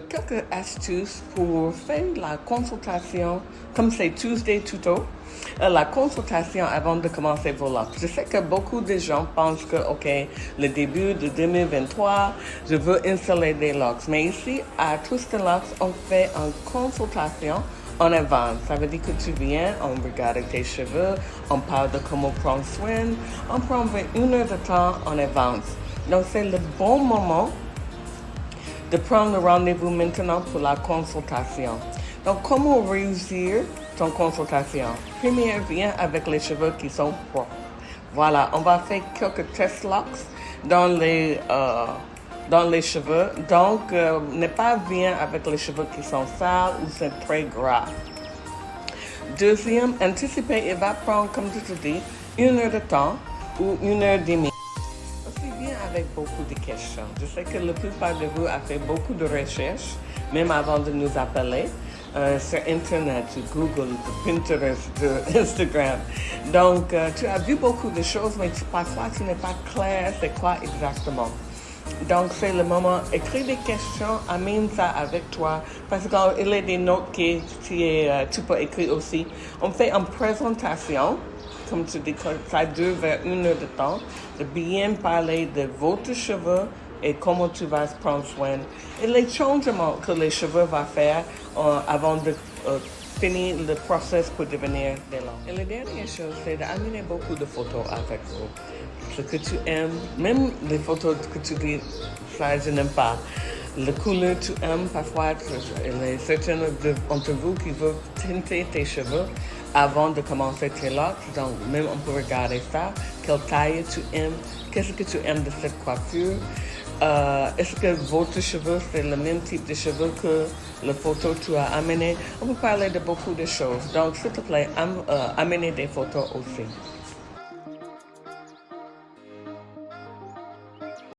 quelques astuces pour faire la consultation, comme c'est Tuesday Tuto, la consultation avant de commencer vos locks. Je sais que beaucoup de gens pensent que, OK, le début de 2023, je veux installer des locks. Mais ici, à Twist Locks, on fait une consultation en avance. Ça veut dire que tu viens, on regarde tes cheveux, on parle de comment prendre soin, on prend 1 heure de temps en avance. Donc, c'est le bon moment de prendre le rendez-vous maintenant pour la consultation. Donc, comment réussir ton consultation? Première, viens avec les cheveux qui sont propres. Voilà, on va faire quelques test locks dans les cheveux. Donc, ne pas venir avec les cheveux qui sont sales ou c'est très gras. Deuxième, anticiper, il va prendre, comme je te dis, 1 heure de temps ou 1 heure et demie. Aussi bien avec beaucoup de questions. Je sais que la plupart de vous a fait beaucoup de recherches, même avant de nous appeler, sur Internet, sur Google, sur Pinterest, sur Instagram. Donc, tu as vu beaucoup de choses, mais parfois tu n'es pas clair c'est quoi exactement. Donc, c'est le moment, écris des questions, amène ça avec toi, parce qu'il y a des notes que tu peux écrire aussi. On fait une présentation, comme tu dis, ça dure vers 1 heure de temps, de bien parler de votre cheveux et comment tu vas prendre soin, et les changements que les cheveux vont faire avant de finir le process pour devenir des longs. Et la dernière chose, c'est d'amener beaucoup de photos avec vous. Ce que tu aimes, même les photos que tu dis, ça je n'aime pas. La couleur tu aimes, parfois il y a certains d'entre vous qui veulent teinter tes cheveux avant de commencer tes locks. Donc même on peut regarder ça, quelle taille tu aimes, qu'est-ce que tu aimes de cette coiffure. Est-ce que votre cheveux, c'est le même type de cheveux que la photo que tu as amené? On peut parler de beaucoup de choses. Donc, s'il te plaît, amenez des photos aussi.